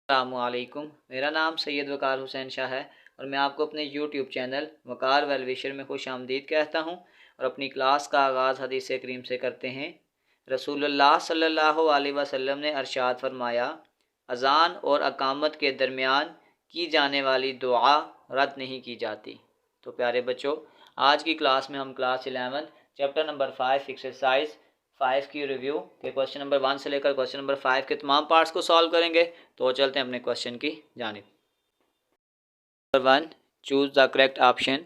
अस्सलामुअलैकुम। मेरा नाम सैयद वकार हुसैन शाह है और मैं आपको अपने यूट्यूब चैनल वकार वेलविशर में खुश आमदीद कहता हूँ। और अपनी क्लास का आगाज़ हदीस करीम से करते हैं। रसूलुल्लाह सल्लल्लाहु अलैहि वसल्लम ने अरशाद फरमाया, अज़ान और अकामत के दरमियान की जाने वाली दुआ रद्द नहीं की जाती। तो प्यारे बच्चों, आज की क्लास में हम क्लास 11 चैप्टर नंबर 5 एक्सरसाइज 5 की रिव्यू के क्वेश्चन नंबर 1 से लेकर क्वेश्चन नंबर 5 के तमाम पार्ट्स को सॉल्व करेंगे। तो चलते हैं अपने क्वेश्चन की जानिब। Number 1, choose the correct option.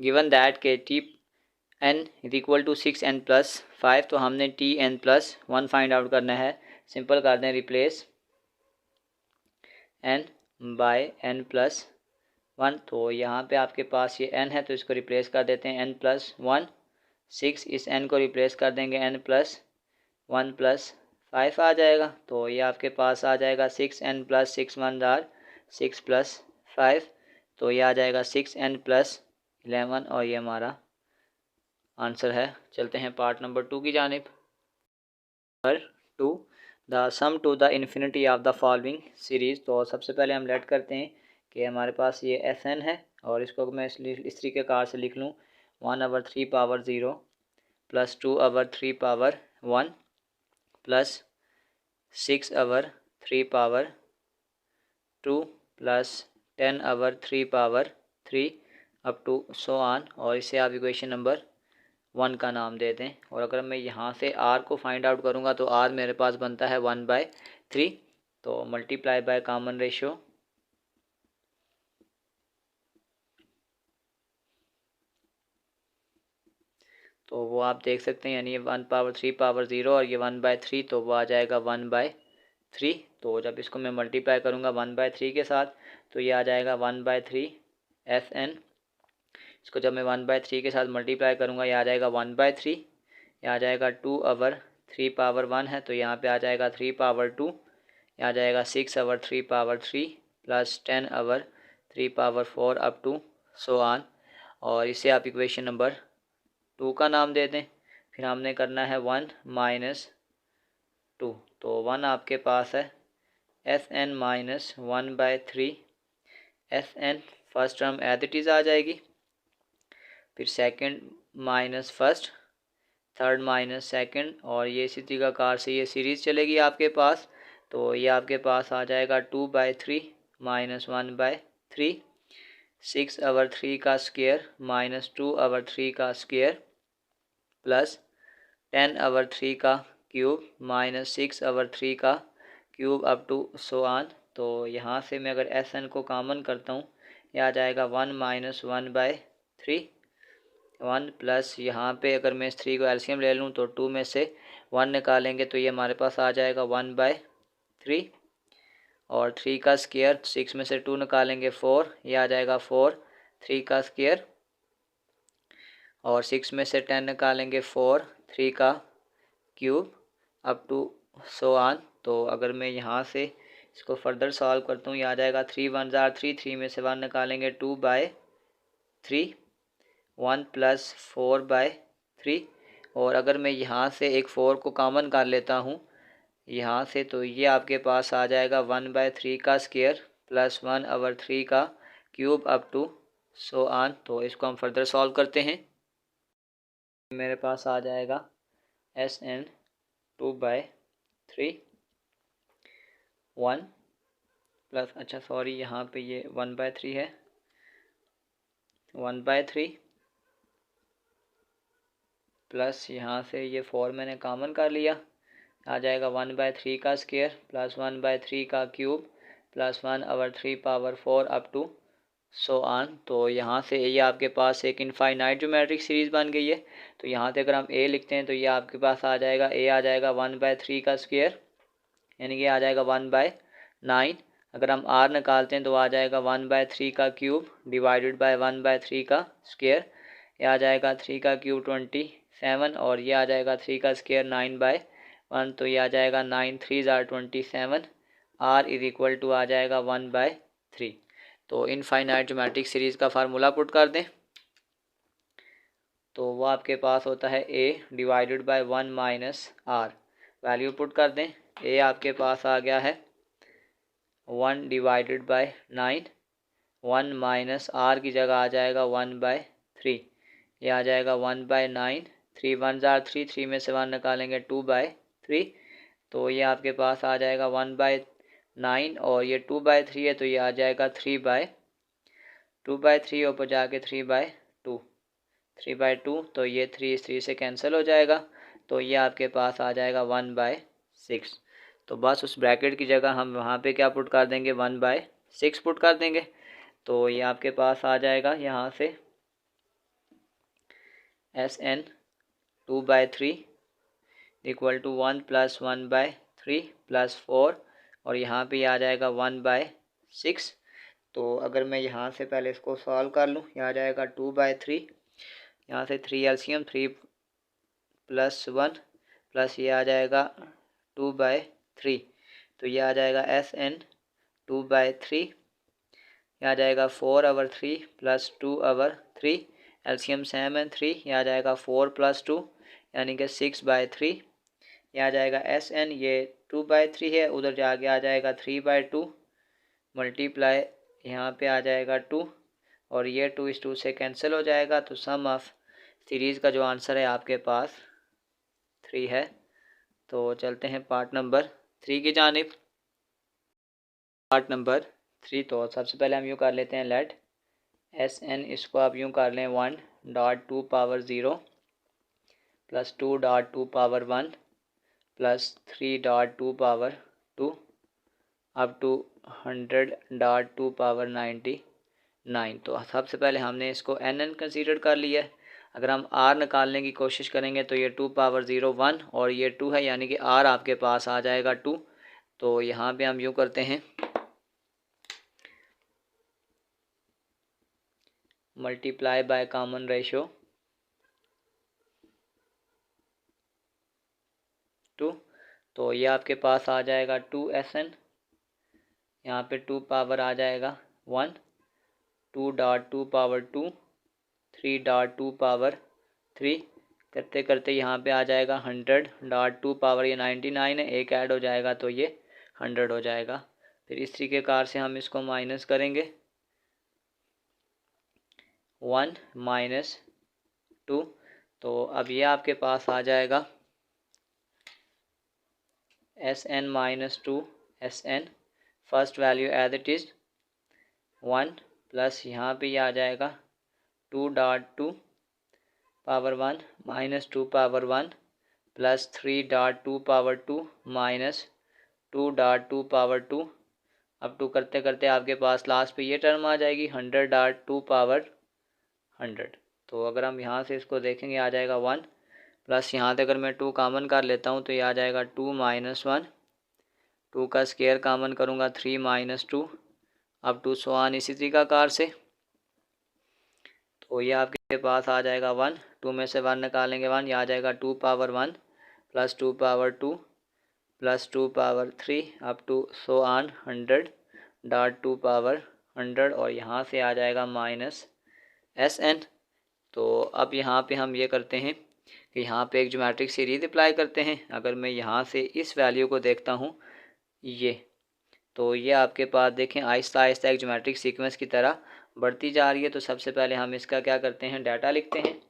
Given that के t n is equal to 6n+5, तो हमने Tn+1 फाइंड आउट करना है। सिंपल कर दें, रिप्लेस n बाय n+1। तो यहाँ पे आपके पास ये n है तो इसको रिप्लेस कर देते हैं n+1। 6 इस n को रिप्लेस कर देंगे n+1+5 आ जाएगा। तो ये आपके पास आ जाएगा 6n+6 1 6+5। तो ये आ जाएगा 6n+11 और ये हमारा आंसर है। चलते हैं पार्ट नंबर 2 की जानिब। Number 2, the sum to the infinity of the following series. तो सबसे पहले हम लेट करते हैं कि हमारे पास ये Fn है और इसको मैं इस तरीके कार से लिख लूँ 1/3 power 0 plus 2/3 power 1 plus 6/3 power 2 plus 10/3 power 3 up to so on. और इसे आप इक्वेशन नंबर 1 का नाम दे दें। और अगर मैं यहाँ से r को फाइंड आउट करूँगा तो r मेरे पास बनता है 1/3। तो मल्टीप्लाई बाय कॉमन रेशो, तो वो आप देख सकते हैं, यानी ये 1/3 पावर 0 और ये 1/3, तो वो आ जाएगा 1/3। तो जब इसको मैं मल्टीप्लाई करूँगा 1/3 के साथ तो ये आ जाएगा 1/3 Fn। इसको जब मैं 1/3 के साथ मल्टीप्लाई करूँगा ये आ जाएगा 1/3। ये आ जाएगा 2/3 पावर 1 है तो यहाँ पे आ जाएगा 3 पावर 2। ये आ जाएगा 6/3 power 3 plus 10/3 power 4 up to so on. और इसे आप इक्वेशन नंबर 2 का नाम दे दें। फिर हमने करना है 1 माइनस 2। तो 1 आपके पास है Fn minus 1/3 Fn। First term as it is आ जाएगी, फिर second minus first, third minus second, और ये इसी तरीका कार से ये सीरीज़ चलेगी आपके पास। तो ये आपके पास आ जाएगा 2/3 माइनस 1/3, 6/3 का स्क्वायर माइनस 2/3 का स्क्वायर प्लस 10/3 का क्यूब माइनस 6/3 का cube up to so on. तो यहाँ से मैं अगर Sn को कॉमन करता हूँ यह आ जाएगा 1 माइनस 1/3 1 प्लस यहाँ पे अगर मैं इस 3 को एलसीएम ले लूँ तो 2 में से 1 निकालेंगे तो ये हमारे पास आ जाएगा 1/3। और 3 का स्क्वायर, 6 में से 2 निकालेंगे 4, ये आ जाएगा 4 3 का स्क्वायर। और 6 में से 10 निकालेंगे 4 3 का cube up to so on. तो अगर मैं यहाँ से इसको फर्दर सॉल्व करता हूँ ये आ जाएगा 3 1 जार 3, 3 में से 1 निकालेंगे 2/3, 1 प्लस 4/3। और अगर मैं यहाँ से एक 4 को कॉमन कर लेता हूँ यहाँ से तो ये आपके पास आ जाएगा 1/3 का स्क्वायर प्लस 1/3 का cube up to so on. तो इसको हम फर्दर सॉल्व करते हैं। मेरे पास आ जाएगा Sn 2/3 1 प्लस, अच्छा सॉरी यहाँ पे ये 1/3 है, 1/3 प्लस यहाँ से ये 4 मैंने कॉमन कर लिया, आ जाएगा 1/3 का स्क्वायर प्लस 1/3 का cube plus 1/3 power 4 up to so on. तो यहाँ से ये आपके पास एक इनफाइनाइट ज्योमेट्रिक सीरीज़ बन गई है। तो यहाँ से अगर हम a लिखते हैं तो ये आपके पास आ जाएगा a आ जाएगा 1/3 का स्क्वायर, यानी कि आ जाएगा 1/9। अगर हम r निकालते हैं तो आ जाएगा 1/3 का क्यूब डिवाइडेड बाय 1/3 का स्क्वायर, ये आ जाएगा 3 का क्यूब 27 और ये आ जाएगा 3 का स्क्वायर 9/1। तो ये आ जाएगा 9 3 जार 27, r इज इक्वल टू आ जाएगा 1/3। तो इनफाइनाइट ज्योमेट्रिक सीरीज़ का फार्मूला पुट कर दें तो वो आपके पास होता है a divided by 1 minus r। Value put कर दें, a आपके पास आ गया है 1 डिवाइडेड बाय 9, 1 माइनस आर की जगह आ जाएगा 1/3, ये आ जाएगा 1/9, 3 1 जार 3, 3 में से 1 निकालेंगे 2/3, तो ये आपके पास आ जाएगा 1/9 और ये 2/3 है तो ये आ जाएगा 2/3 ऊपर जाके 3/2, 3/2, तो ये 3 से कैंसिल हो जाएगा, तो ये आपके पास आ जाएगा 1/6। तो बस उस ब्रैकेट की जगह हम वहाँ पे क्या पुट कर देंगे, 1/6 पुट कर देंगे, तो ये आपके पास आ जाएगा यहाँ से SN 2/3 इक्वल टू 1 + 1/3 + 4 और यहाँ पे आ जाएगा 1/6। तो अगर मैं यहाँ से पहले इसको सॉल्व कर लूँ, यहाँ आ जाएगा 2/3, यहाँ से 3 LCM 3 + 1 प्लस ये आ जाएगा 2/3, तो ये आ जाएगा SN 2/3, ये आ जाएगा 4/3 + 2/3, LCM सेम है 3, ये आ जाएगा 4 + 2 यानी कि 6/3, ये आ जाएगा SN, ये 2/3 है, उधर जाके आ जाएगा 3/2 मल्टीप्लाई यहाँ पे आ जाएगा 2 और ये 2 इस 2 से कैंसिल हो जाएगा, तो सम ऑफ सीरीज़ का जो आंसर है आपके पास 3 है। तो चलते हैं पार्ट नंबर 3 की जानिब। पार्ट नंबर 3, तो सबसे पहले हम यूँ कर लेते हैं लेट SN, इसको आप यूँ कर लें 1.2^0 + 2.2^1 + 3.2^2 अप टू 100.2^99। तो सबसे पहले हमने इसको NN कंसीडर कर लिया है। अगर हम R निकालने की कोशिश करेंगे तो ये 2^0 1 और ये 2 है, यानी कि R आपके पास आ जाएगा 2। तो यहाँ पे हम यूँ करते हैं मल्टीप्लाई बाय कॉमन रेशो 2, तो ये आपके पास आ जाएगा 2SN, यहाँ पे 2 पावर आ जाएगा 1, 2.2^2, 3.2^3 करते करते यहाँ पे आ जाएगा 100.2 पावर, ये 99 है, एक ऐड हो जाएगा तो ये 100 हो जाएगा। फिर इस तरीके कार से हम इसको माइनस करेंगे 1 - 2, तो अब ये आपके पास आ जाएगा SN - 2 SN, first value as it is 1 plus यहाँ पे ये आ जाएगा 2.2^1 - 2^1 + 3.2^2 - 2.2^2 अब 2 करते करते आपके पास लास्ट पे ये टर्म आ जाएगी 100.2^100। तो अगर हम यहाँ से इसको देखेंगे आ जाएगा 1 प्लस यहाँ से अगर मैं 2 कॉमन कर लेता हूँ तो ये आ जाएगा 2 - 1, 2 का स्क्वायर कॉमन करूँगा 3 - 2 अब 2 सो ऑन इसी तरीका कार से, तो ये आपके पास आ जाएगा 1, 2 में से 1 निकालेंगे 1, ये आ जाएगा 2^1 + 2^2 + 2^3 अप टू सो ऑन 100.2^100 और यहाँ से आ जाएगा -SN। तो अब यहाँ पे हम ये करते हैं कि यहाँ पे एक ज्योमेट्रिक सीरीज अप्लाई करते हैं। अगर मैं यहाँ से इस वैल्यू को देखता हूँ ये, तो ये आपके पास देखें आहिस्ता आहिस्ता एक ज्योमेट्रिक सीक्वेंस की तरह बढ़ती जा रही है। तो सबसे पहले हम इसका क्या करते हैं, डाटा लिखते हैं।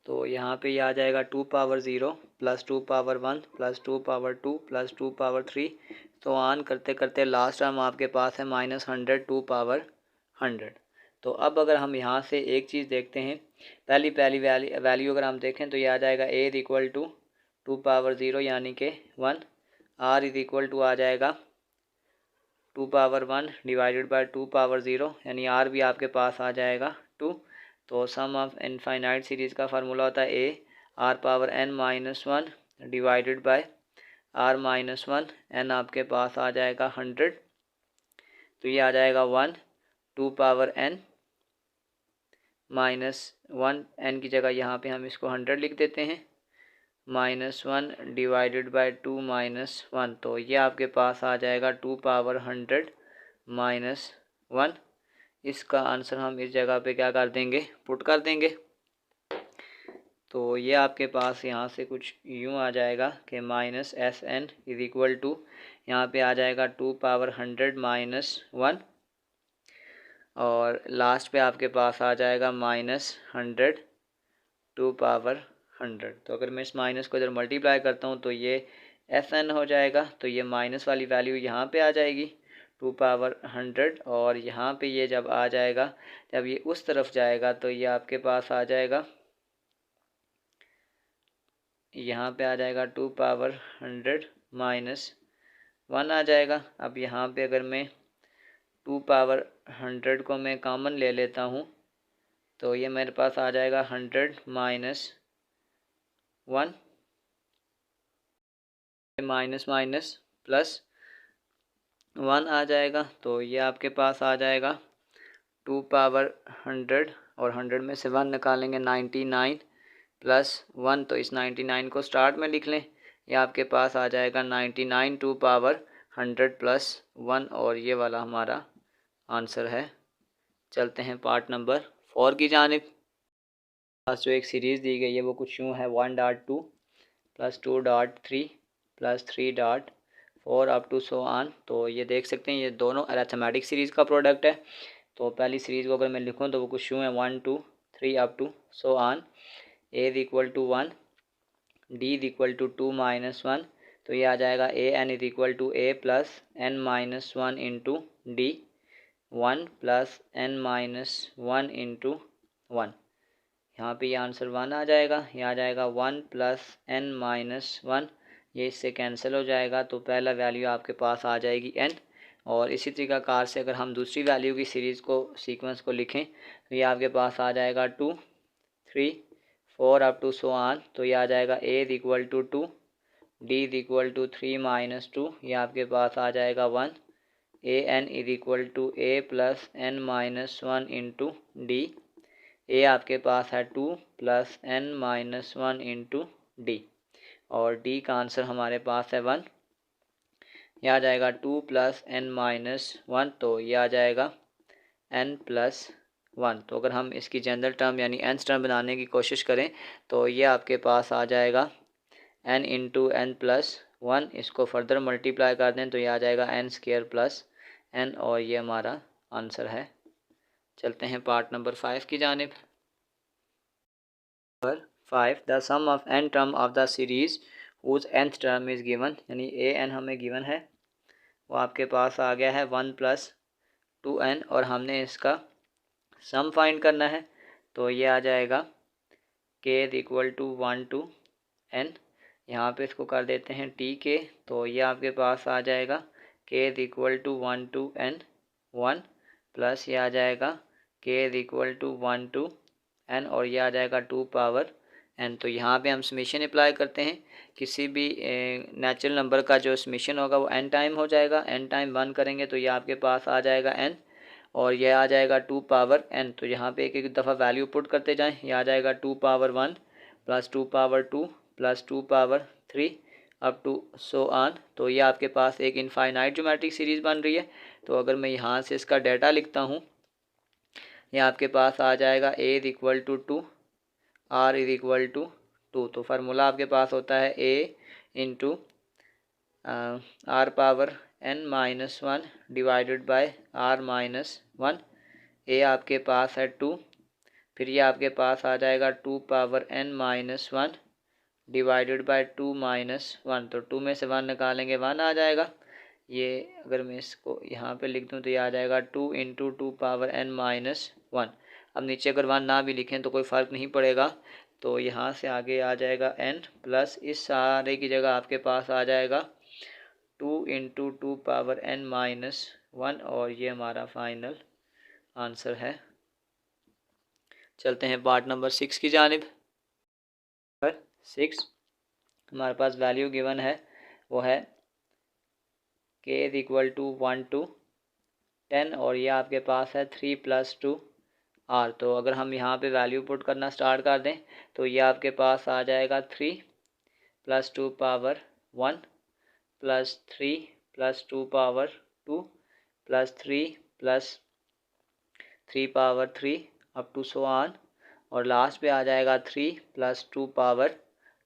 तो यहाँ पे ये आ जाएगा 2^0 + 2^1 + 2^2 + 2^3 तो ऑन करते करते लास्ट टर्म आपके पास है -100/100। तो अब अगर हम यहाँ से एक चीज़ देखते हैं, पहली वैल्यू अगर हम देखें तो ये आ जाएगा A = 2^0 यानी कि 1, R = आ जाएगा 2^1 डिवाइडेड बाय 2^0 यानी R भी आपके पास आ जाएगा 2। तो सम ऑफ इनफाइनाइट सीरीज़ का फार्मूला होता है A r⁻n - 1 divided bye r-1, n आपके पास आ जाएगा 100, तो ये आ जाएगा 1 2^n -1, n की जगह यहाँ पे हम इसको 100 लिख देते हैं, -1 डिवाइडेड बाय 2 - 1, तो ये आपके पास आ जाएगा 2^100 - 1। इसका आंसर हम इस जगह पे क्या कर देंगे, पुट कर देंगे। तो ये आपके पास यहाँ से कुछ यूँ आ जाएगा कि -SN = यहाँ पे आ जाएगा 2 पावर 100 माइनस 1 और लास्ट पे आपके पास आ जाएगा माइनस 100 2 पावर 100। तो अगर मैं इस माइनस को इधर मल्टीप्लाई करता हूँ तो ये fn हो जाएगा। तो ये माइनस वाली वैल्यू यहाँ पे आ जाएगी 2 पावर 100 और यहाँ पे ये जब आ जाएगा, जब ये उस तरफ जाएगा तो ये आपके पास आ जाएगा, यहाँ पे आ जाएगा 2 पावर 100 माइनस 1 आ जाएगा। अब यहाँ पे अगर मैं 2 पावर 100 को मैं कॉमन ले लेता हूँ तो ये मेरे पास आ जाएगा 100 माइनस 1 माइनस माइनस प्लस 1 आ जाएगा। तो ये आपके पास आ जाएगा 2 पावर 100 और 100 में से 1 निकालेंगे 99 प्लस 1। तो इस 99 को स्टार्ट में लिख लें, ये आपके पास आ जाएगा 99 2 पावर 100 प्लस 1 और ये वाला हमारा आंसर है। चलते हैं पार्ट नंबर 4 की जानिब। पास जो एक सीरीज़ दी गई है वो कुछ यूँ है 1.2 plus 2.3 plus 3.4 up to so on. तो ये देख सकते हैं ये दोनों अरिथमेटिक सीरीज़ का प्रोडक्ट है। तो पहली सीरीज़ को अगर मैं लिखूँ तो वो कुछ यूँ है 1 2 3 up to so on. A is equal to 1, d is equal to 2 minus 1। तो ये आ जाएगा a n is equal to a plus n minus 1 into d 1 plus n minus 1 into 1। यहाँ पे ये आंसर 1 आ जाएगा। ये आ जाएगा 1 प्लस एन माइनस 1, ये इससे कैंसिल हो जाएगा। तो पहला वैल्यू आपके पास आ जाएगी n। और इसी तरीक़ाकार से अगर हम दूसरी वैल्यू की सीरीज़ को सीक्वेंस को लिखें तो ये आपके पास आ जाएगा 2 3 4 अप टू सो ऑन। तो ये आ जाएगा a is equal to 2, d is equal to 3 minus 2, ये आपके पास आ जाएगा 1। A n is equal to a plus n minus 1 into d, a आपके पास है 2 plus n minus 1 into d और डी का आंसर हमारे पास है 1। यह आ जाएगा 2 प्लस एन माइनस 1, तो ये आ जाएगा एन प्लस 1। तो अगर हम इसकी जनरल टर्म यानी एन टर्म बनाने की कोशिश करें तो ये आपके पास आ जाएगा एन इंटू एन प्लस 1। इसको फर्दर मल्टीप्लाई कर दें तो ये आ जाएगा एन स्क्वायर प्लस एन और ये हमारा आंसर है। चलते हैं पार्ट नंबर 5 की जानिब। Number 5, the sum of n term of the series whose nth term is given, यानी ए एन हमें गिवन है, वो आपके पास आ गया है 1 प्लस 2n और हमने इसका सम फाइंड करना है। तो ये आ जाएगा k is equal to 1 to n, यहाँ पे इसको कर देते हैं टी के। तो ये आपके पास आ जाएगा k is equal to 1 to n 1 plus ये आ जाएगा k is equal to 1 to n और ये आ जाएगा 2 पावर n। तो यहाँ पे हम समेशन अप्लाई करते हैं। किसी भी नेचुरल नंबर का जो समेशन होगा वो n टाइम हो जाएगा, n टाइम 1 करेंगे तो ये आपके पास आ जाएगा n और ये आ जाएगा 2 पावर n। तो यहाँ पे एक एक दफ़ा वैल्यू पुट करते जाएं। ये आ जाएगा 2 power 1 plus 2 power 2 plus 2 power 3 up to so on. तो ये आपके पास एक इनफाइनाइट ज्योमेट्रिक सीरीज़ बन रही है। तो अगर मैं यहाँ से इसका डाटा लिखता हूँ, ये आपके पास आ जाएगा a is equal to 2, r is equal to 2। तो फार्मूला आपके पास होता है a into r power n minus 1 divided by r minus 1। a आपके पास है 2, फिर ये आपके पास आ जाएगा 2 power n minus 1 divided bye 2 minus 1। तो 2 में से 1 निकालेंगे 1 आ जाएगा। ये अगर मैं इसको यहाँ पे लिख दूँ तो ये आ जाएगा 2 इंटू 2 पावर n माइनस 1। अब नीचे अगर 1 ना भी लिखें तो कोई फ़र्क नहीं पड़ेगा। तो यहाँ से आगे आ जाएगा n प्लस इस सारे की जगह आपके पास आ जाएगा 2 इंटू 2 पावर n माइनस 1 और ये हमारा फाइनल आंसर है। चलते हैं पार्ट नंबर 6 की जानिब। 6 हमारे पास वैल्यू गिवन है, वो है k is equal to 1 to 10 और ये आपके पास है 3 प्लस 2 r। तो अगर हम यहाँ पे वैल्यू पुट करना स्टार्ट कर दें तो ये आपके पास आ जाएगा 3 plus 2 power 1 plus 3 plus 2 power 2 plus 3 plus 3 power 3 up to so on और लास्ट पे आ जाएगा 3 प्लस 2 पावर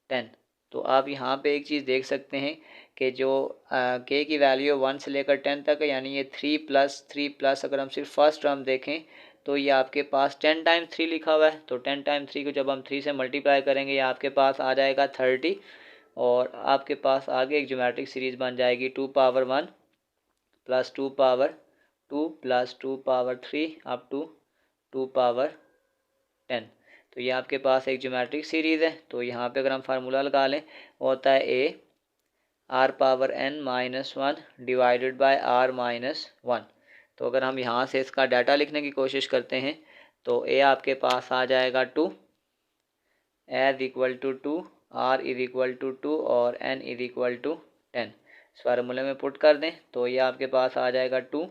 10। तो आप यहाँ पे एक चीज़ देख सकते हैं कि जो के की वैल्यू 1 से लेकर 10 तक है, यानी ये 3 प्लस अगर हम सिर्फ फर्स्ट टर्म देखें तो ये आपके पास 10 टाइम्स 3 लिखा हुआ है। तो 10 टाइम्स 3 को जब हम 3 से मल्टीप्लाई करेंगे ये आपके पास आ जाएगा 30, और आपके पास आगे एक ज्योमेट्रिक सीरीज़ बन जाएगी 2 power 1 plus 2 power 2 plus 2 power 3 up to 2 power 10। तो ये आपके पास एक ज्योमेट्रिक सीरीज़ है। तो यहाँ पे अगर हम फार्मूला लगा लें, वो होता है a r power n minus 1 divided by r minus 1। तो अगर हम यहाँ से इसका डाटा लिखने की कोशिश करते हैं तो ए आपके पास आ जाएगा 2, as equal to 2, r is equal to 2 और एन इज इक्वल टू 10। इस फार्मूले में पुट कर दें तो ये आपके पास आ जाएगा 2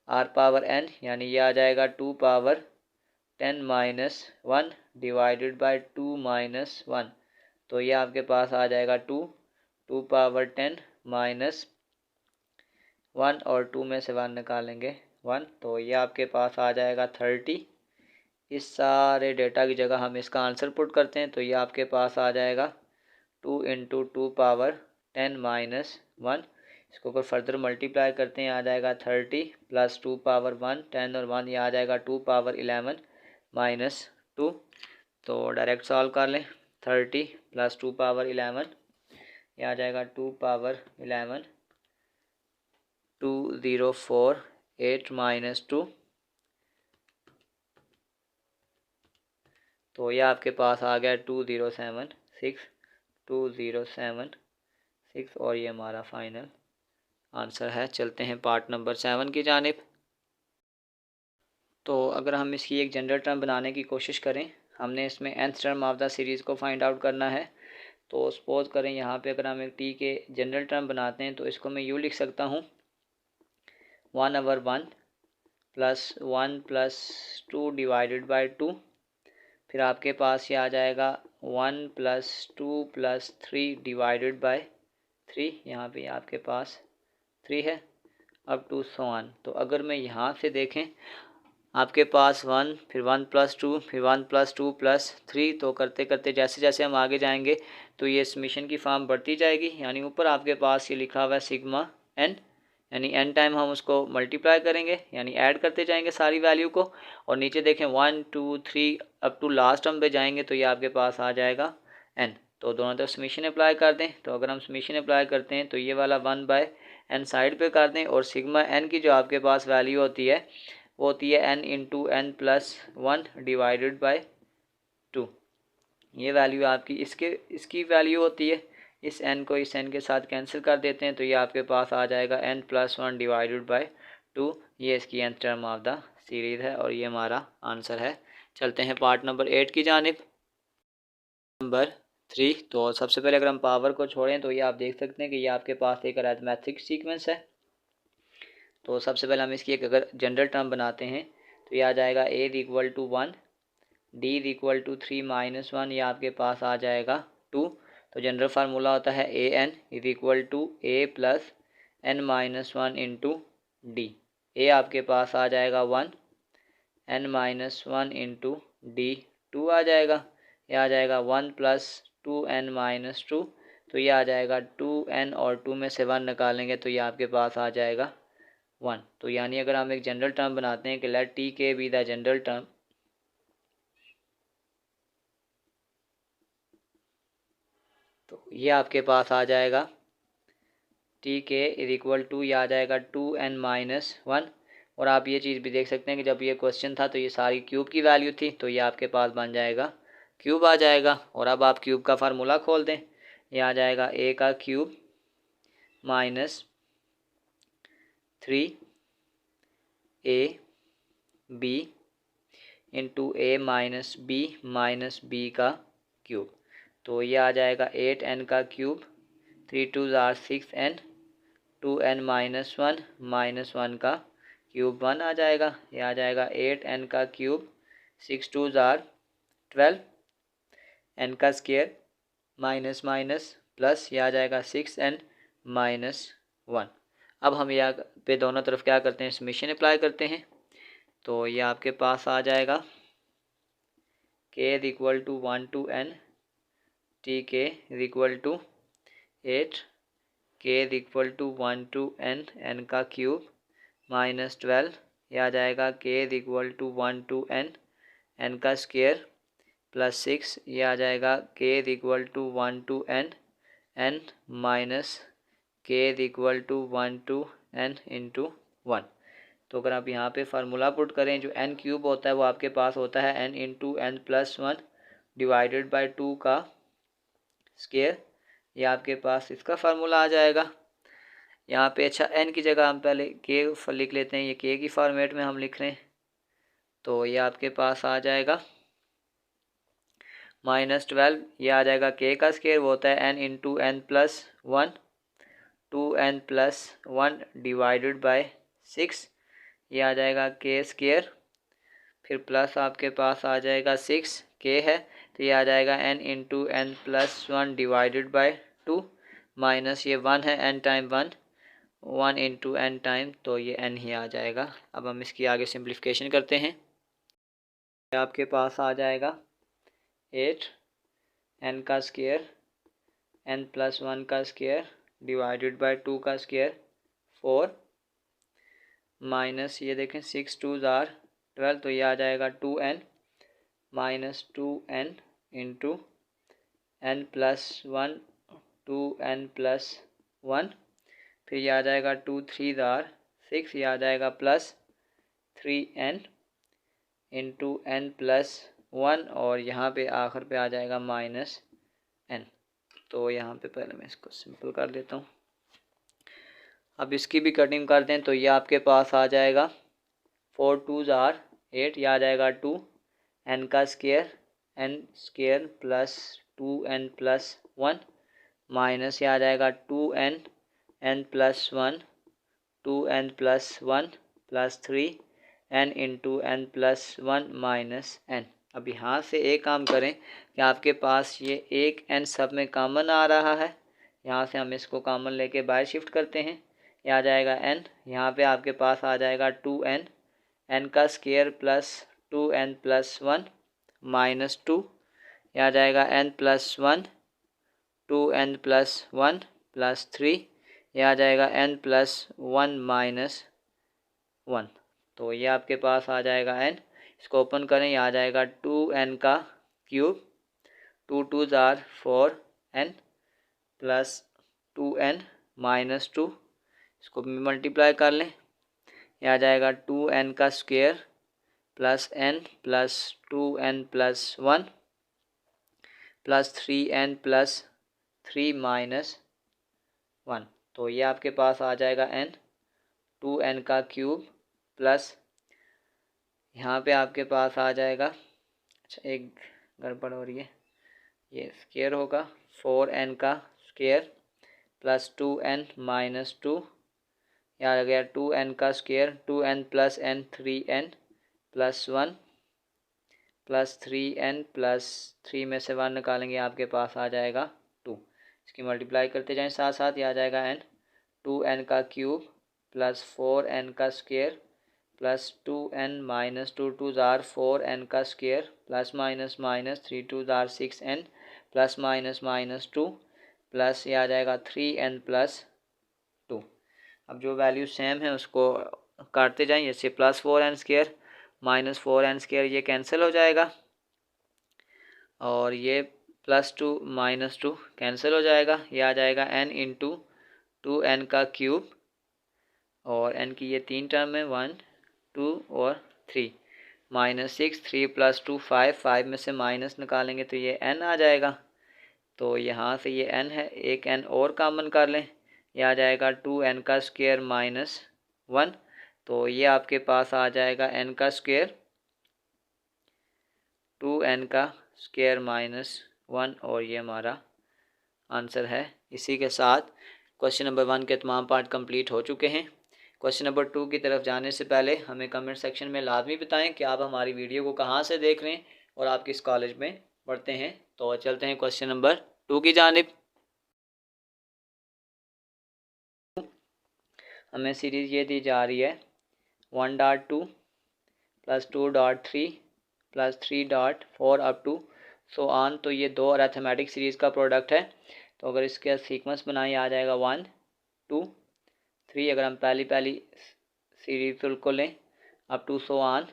आर पावर एन, यानी ये आ जाएगा 2 power 10 minus 1 divided bye 2 minus 1। तो ये आपके पास आ जाएगा 2 पावर 10 माइनस 1 और 2 में से 1 निकालेंगे 1, तो ये आपके पास आ जाएगा 30। इस सारे डेटा की जगह हम इसका आंसर पुट करते हैं तो ये आपके पास आ जाएगा 2 इंटू 2 पावर 10 माइनस 1। इसको अगर फर्दर मल्टीप्लाई करते हैं आ जाएगा 30 प्लस 2 पावर 1, 10 और 1 ये आ जाएगा 2 पावर 11 माइनस 2। तो डायरेक्ट सॉल्व कर लें, 30 प्लस 2 पावर 11 ये आ जाएगा 2 पावर 11, 2048 माइनस 2। तो ये आपके पास आ गया 2076 और ये हमारा फाइनल आंसर है। चलते हैं पार्ट नंबर 7 की जानिब। तो अगर हम इसकी एक जनरल टर्म बनाने की कोशिश करें, हमने इसमें nth term of the series को फाइंड आउट करना है। तो सपोज करें यहाँ पे अगर हम एक टी के जनरल टर्म बनाते हैं तो इसको मैं यूँ लिख सकता हूँ 1/1 प्लस 1 प्लस 2 डिवाइडेड बाई 2। फिर आपके पास ये आ जाएगा 1 प्लस 2 प्लस 3 डिवाइडेड बाई 3, यहाँ पे आपके पास 3 है, अब टू सो ऑन। तो अगर मैं यहाँ से देखें आपके पास 1 फिर 1 प्लस 2 फिर 1 प्लस 2 प्लस 3, तो करते करते जैसे जैसे हम आगे जाएंगे तो ये समीशन की फॉर्म बढ़ती जाएगी। यानी ऊपर आपके पास ये लिखा हुआ है सिग्मा एन, यानी एन टाइम हम उसको मल्टीप्लाई करेंगे, यानी ऐड करते जाएंगे सारी वैल्यू को। और नीचे देखें 1 2 3 अप टू लास्ट टर्म पे जाएंगे तो ये आपके पास आ जाएगा एन। तो दोनों तरफ समीशन अप्लाई कर दें। तो अगर हम समीशन अप्लाई करते हैं तो ये वाला 1 बाय एन साइड पे कर दें, और सिग्मा एन की जो आपके पास वैल्यू होती है वो होती है n into n plus 1 divided by 2। ये वैल्यू आपकी इसकी वैल्यू होती है। इस n को इस n के साथ कैंसिल कर देते हैं तो ये आपके पास आ जाएगा n प्लस 1 डिवाइडेड बाई 2। ये इसकी nth term of the series है और ये हमारा आंसर है। चलते हैं पार्ट नंबर 8 की जानिब। नंबर 3, तो सबसे पहले अगर हम पावर को छोड़ें तो ये आप देख सकते हैं कि ये आपके पास एक अरिथमेटिक सीक्वेंस है। तो सबसे पहले हम इसकी एक अगर जनरल टर्म बनाते हैं तो ये आ जाएगा a is equal to 1, d is equal to 3 minus 1, ये आपके पास आ जाएगा 2। तो जनरल फार्मूला होता है a n is equal to a plus n minus 1 into d. A आपके पास आ जाएगा 1, एन माइनस 1 इंटू डी 2 आ जाएगा। ये आ जाएगा 1 प्लस 2n माइनस 2, तो ये आ जाएगा 2n और 2 में से 1 निकालेंगे तो ये आपके पास आ जाएगा 1। तो यानी अगर हम एक जनरल टर्म बनाते हैं कि late T K be the general term, तो ये आपके पास आ जाएगा टी के इज इक्वल टू ये आ जाएगा 2n माइनस 1। और आप ये चीज़ भी देख सकते हैं कि जब ये क्वेश्चन था तो ये सारी क्यूब की वैल्यू थी, तो ये आपके पास बन जाएगा क्यूब आ जाएगा। और अब आप क्यूब का फार्मूला खोल दें, ये आ जाएगा a का cube minus 3ab into a minus b का क्यूब। तो ये आ जाएगा 8n का क्यूब, 3 2 ज़ार 6n, 2n माइनस 1 का क्यूब 1 आ जाएगा। ये आ जाएगा 8n का क्यूब, 6 2 ज़ार 12, n का स्क्वायर माइनस माइनस प्लस, ये आ जाएगा 6n माइनस 1। अब हम यहाँ पे दोनों तरफ क्या करते हैं, समीशन अप्लाई करते हैं। तो ये आपके पास आ जाएगा k is equal to 1 to n, T के is equal to 8 k is equal to 1 to n, n का क्यूब माइनस 12, यह आ जाएगा k is equal to 1 to n, n का स्क्वायर प्लस 6, ये आ जाएगा k is equal to 1 to n, n minus k is equal to 1 to n into 1। तो अगर आप यहाँ पे फार्मूला पुट करें, जो n क्यूब होता है वो आपके पास होता है n into n plus 1 divided by 2 का स्क्वायर, ये आपके पास इसका फार्मूला आ जाएगा। यहाँ पे अच्छा n की जगह हम पहले k लिख लेते हैं, ये k की फॉर्मेट में हम लिख रहे हैं, तो ये आपके पास आ जाएगा -12, ये आ जाएगा k का स्क्वायर, वो होता है n into n plus 1 2n plus 1 divided bye 6, ये आ जाएगा k स्क्वायर, फिर प्लस आपके पास आ जाएगा 6, k है तो ये आ जाएगा n into n plus 1 divided bye 2, minus ये 1 है n time 1, 1 into n time, तो ये n ही आ जाएगा। अब हम इसकी आगे सिंप्लीफिकेशन करते हैं, आपके पास आ जाएगा 8 n का स्क्वायर n प्लस 1 का स्क्वायर डिवाइडेड बाय 2 का स्क्वायर 4, माइनस ये देखें 6 2 ज़ार 12, तो ये आ जाएगा 2n minus 2n into n plus 1 2n plus 1, फिर ये आ जाएगा 2 3 ज़ार 6, ये आ जाएगा plus 3n into n plus 1, और यहाँ पे आखिर पे आ जाएगा माइनस n। तो यहाँ पे पहले मैं इसको सिंपल कर देता हूँ, अब इसकी भी कटिंग कर दें, तो ये आपके पास आ जाएगा 4 2 ज़ार 8, यह आ जाएगा 2 n का square n square plus 2n plus 1, minus ये आ जाएगा 2n n plus 1 2n plus 1 plus 3n into n plus 1 minus n। अब यहाँ से एक काम करें कि आपके पास ये एक n सब में कॉमन आ रहा है, यहाँ से हम इसको कॉमन लेके बाहर शिफ्ट करते हैं, ये आ जाएगा n, यहाँ पे आपके पास आ जाएगा 2n n का square plus 2n plus 1 minus 2, यह आ जाएगा n plus 1 2n plus 1 plus 3, यह आ जाएगा n प्लस 1 माइनस 1। तो ये आपके पास आ जाएगा n, इसको ओपन करें, यह आ जाएगा 2n का क्यूब 2 2 ज़ार 4n प्लस 2n माइनस 2, इसको भी मल्टीप्लाई कर लें, यह आ जाएगा 2n का square plus n plus 2n plus 1 plus 3n plus 3 minus 1। तो ये आपके पास आ जाएगा n 2n का क्यूब प्लस यहाँ पे आपके पास आ जाएगा, अच्छा एक गड़बड़ हो रही है, ये स्क्वायर होगा 4n का स्क्वायर प्लस 2n माइनस 2, यहाँ आ गया 2n का square 2n plus n 3n plus 1 plus 3n plus 3 में से 1 निकालेंगे, आपके पास आ जाएगा 2, इसकी मल्टीप्लाई करते जाएं साथ साथ, ये आ जाएगा n 2n का क्यूब प्लस 4n का स्क्वायर प्लस 2n माइनस 2 2 ज़ार 4n का स्क्वायर प्लस माइनस माइनस 3 2 ज़ार 6n plus minus minus 2 plus ये आ जाएगा 3n प्लस 2। अब जो वैल्यू सेम है उसको काटते जाएं, जैसे plus 4n square minus 4n square ये कैंसिल हो जाएगा, और ये प्लस 2 माइनस 2 कैंसिल हो जाएगा, ये आ जाएगा n इंटू 2n का क्यूब, और n की ये 3 टर्म है 1 2 और 3 माइनस 6 3 प्लस 2 5 5 में से माइनस निकालेंगे तो ये n आ जाएगा, तो यहाँ से ये n है, एक n और कॉमन कर लें, ये आ जाएगा 2n का स्क्वायर माइनस 1, तो ये आपके पास आ जाएगा n का स्क्वायर 2n का स्क्वायर माइनस 1, और ये हमारा आंसर है। इसी के साथ क्वेश्चन नंबर 1 के तमाम पार्ट कंप्लीट हो चुके हैं। क्वेश्चन नंबर 2 की तरफ जाने से पहले हमें कमेंट सेक्शन में लाजमी बताएं कि आप हमारी वीडियो को कहां से देख रहे हैं और आप किस कॉलेज में पढ़ते हैं। तो चलते हैं क्वेश्चन नंबर 2 की जानिब। हमें सीरीज़ ये दी जा रही है 1.2 plus 2.3 plus 3.4 up to so on, तो ये दो अरिथमेटिक सीरीज़ का प्रोडक्ट है। तो अगर इसका सीक्वेंस बनाएं, आ जाएगा 1 2 3, अगर हम पहली सीरीज को लें up to so on,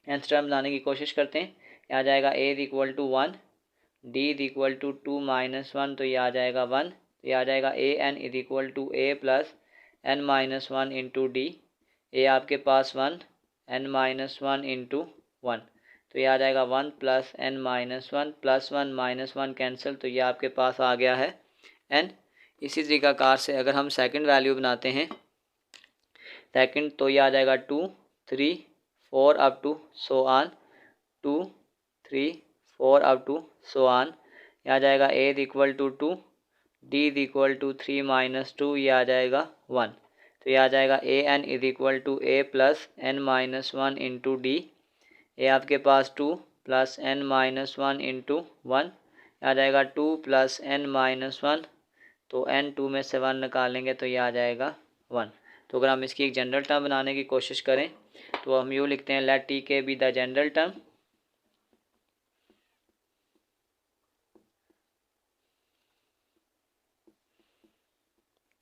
nth term बनाने की कोशिश करते हैं। ये आ जाएगा a is equal to 1, d is equal to 2 minus 1, तो ये आ जाएगा 1। तो ये आ जाएगा a n is equal to a plus n minus 1 into d. A आपके पास 1, n माइनस 1 इंटू 1, तो ये आ जाएगा 1 plus n minus 1 plus 1 minus 1 cancel, तो ये आपके पास आ गया है n। इसी तरीक़ाकार से अगर हम सेकंड वैल्यू बनाते हैं सेकंड, तो ये आ जाएगा 2 3 4 up to so on, 2 3 4 up to so on. ये आ जाएगा a is equal to 2, d is equal to 3 minus 2, ये आ जाएगा 1। तो ये आ जाएगा a n is equal to a plus n minus 1 into d. A आपके पास 2 प्लस n माइनस 1 इंटू 1, आ जाएगा 2 प्लस n माइनस 1, तो n 2 में से 1 निकालेंगे तो ये आ जाएगा 1। तो अगर हम इसकी एक जनरल टर्म बनाने की कोशिश करें तो हम यूँ लिखते हैं let T K be the general term.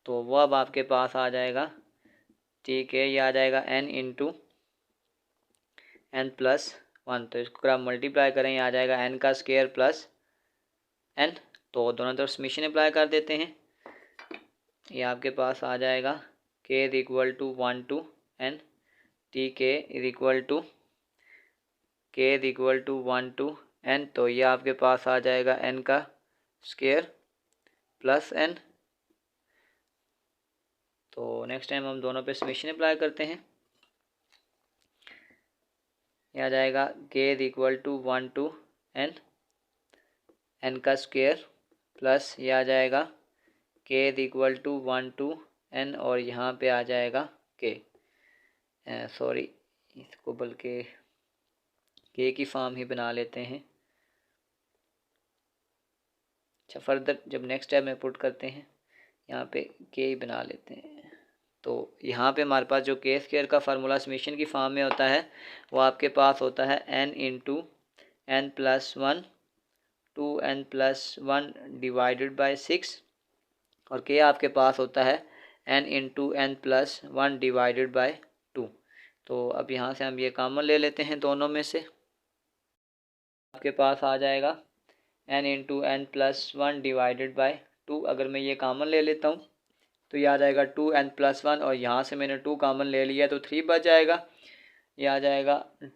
तो वो अब आपके पास आ जाएगा ठीक है, ये आ जाएगा n इंटू n प्लस 1, तो इसको अगर आप मल्टीप्लाई करें ये आ जाएगा n का स्क्वायर प्लस n। तो दोनों तरफ समेशन अप्लाई कर देते हैं। ये आपके पास आ जाएगा k is equal to 1 to n, T के is equal to k is equal to 1 to n, तो ये आपके पास आ जाएगा n का स्क्वायर प्लस n। तो नेक्स्ट टाइम हम दोनों पे समेशन अप्लाई करते हैं। यह आ जाएगा k is equal to 1 to n, n का स्क्वायर प्लस ये आ जाएगा k is equal to 1 to n, और यहाँ पे आ जाएगा k, सॉरी इसको बल्कि k की फॉर्म ही बना लेते हैं। अच्छा, फर्दर जब नेक्स्ट स्टेप में पुट करते हैं यहाँ पे k ही बना लेते हैं। तो यहाँ पे हमारे पास जो k स्क्वायर का फार्मूला समेशन की फॉर्म में होता है वो आपके पास होता है n into n plus 1 to n plus 1 divided by 6, और k आपके पास होता है n into n plus 1 divided by 2। तो अब यहाँ से हम ये कॉमन ले लेते हैं दोनों में से, आपके पास आ जाएगा n into n plus 1 divided by 2। अगर मैं ये कॉमन ले लेता हूँ तो ये आ जाएगा 2n प्लस 1, और यहाँ से मैंने 2 कॉमन ले लिया तो 3 बच जाएगा। ये आ जाएगा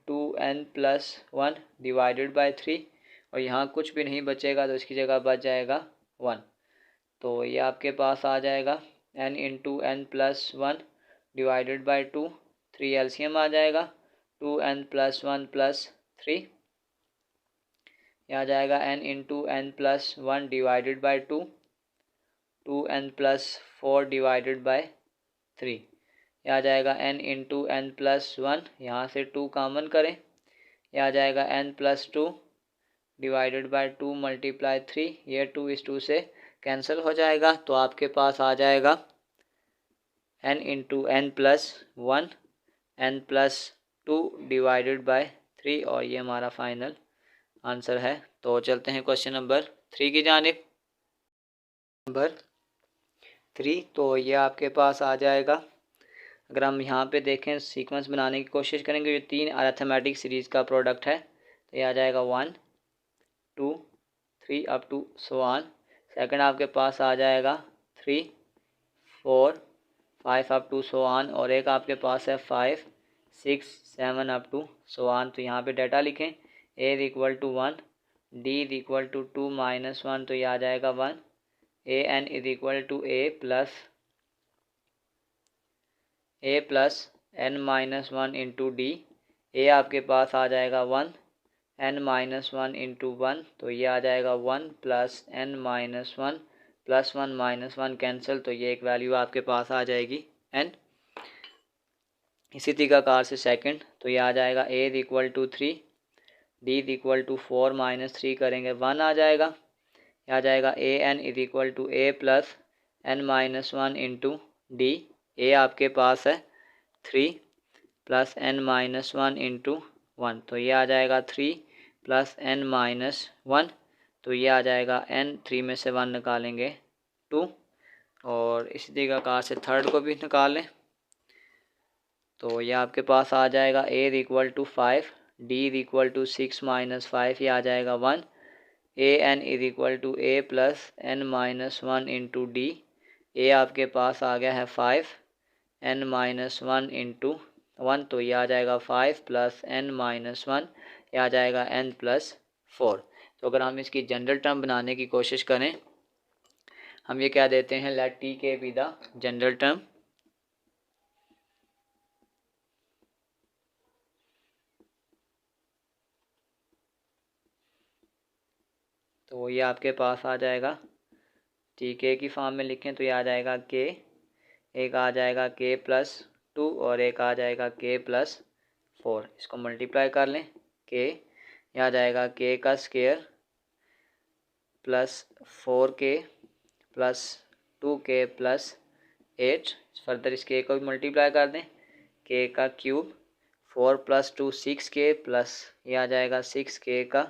2n प्लस 1 डिवाइडेड बाई 3, और यहाँ कुछ भी नहीं बचेगा तो इसकी जगह बच जाएगा 1। तो ये आपके पास आ जाएगा n into n plus 1 divided by 2, 3 LCM आ जाएगा 2n प्लस 1 प्लस 3। यह आ जाएगा n into n plus 1 divided by 2, 2n plus 4 divided by 3। यह आ जाएगा n इंटू n प्लस 1, यहाँ से 2 कॉमन करें, यह आ जाएगा n plus 2 divided by 2 multiply 3, ये 2 इस 2 से कैंसिल हो जाएगा। तो आपके पास आ जाएगा n into n plus 1 n plus 2 divided by 3, और ये हमारा फाइनल आंसर है। तो चलते हैं क्वेश्चन नंबर 3 की जानिब। नंबर 3, तो ये आपके पास आ जाएगा, अगर हम यहाँ पे देखें सीक्वेंस बनाने की कोशिश करेंगे, जो 3 अरिथमेटिक सीरीज़ का प्रोडक्ट है, तो ये आ जाएगा 1 2 3 up to so on. Second आपके पास आ जाएगा 3 4 5 अप टू सो ऑन, और एक आपके पास है 5 6 7 अप टू सो ऑन। तो यहाँ पे डाटा लिखें, a is equal to 1, d is equal to 2 minus 1, तो ये आ जाएगा 1, a n is equal to a plus n minus 1 into d. A आपके पास आ जाएगा 1 n माइनस 1 इंटू 1, तो ये आ जाएगा 1 plus n minus 1 plus 1 minus 1 cancel, तो ये एक वैल्यू आपके पास आ जाएगी n। इसी तरीक़ाकार से सेकंड, तो ये आ जाएगा a is equal to 3, d is equal to 4 minus 3 करेंगे 1 आ जाएगा। यह आ जाएगा a n is equal to a plus n minus 1 into d. A आपके पास है 3 प्लस n माइनस 1 इंटू 1, तो ये आ जाएगा 3 प्लस n माइनस 1, तो ये आ जाएगा n, 3 में से 1 निकालेंगे 2, और इसी तरीक़ाकार से थर्ड को भी निकाल लें। तो ये आपके पास आ जाएगा a is equal to 5, d is equal to 6 minus 5, ये आ जाएगा 1, a n is equal to a plus n minus 1 into d. A आपके पास आ गया है 5, n माइनस 1 इंटू 1, तो ये आ जाएगा 5 प्लस n माइनस 1, ये आ जाएगा n प्लस 4। तो अगर हम इसकी जनरल टर्म बनाने की कोशिश करें, हम ये क्या देते हैं, let T K be the general term. तो ये आपके पास आ जाएगा, टी के की फॉर्म में लिखें तो ये आ जाएगा के, एक आ जाएगा के प्लस 2 और एक आ जाएगा के प्लस 4। इसको मल्टीप्लाई कर लें, के ये आ जाएगा के का square plus 4k plus 2k plus 8। Further इस के को भी मल्टीप्लाई कर दें, के का क्यूब 4 प्लस 2 6k प्लस ये आ जाएगा 6k का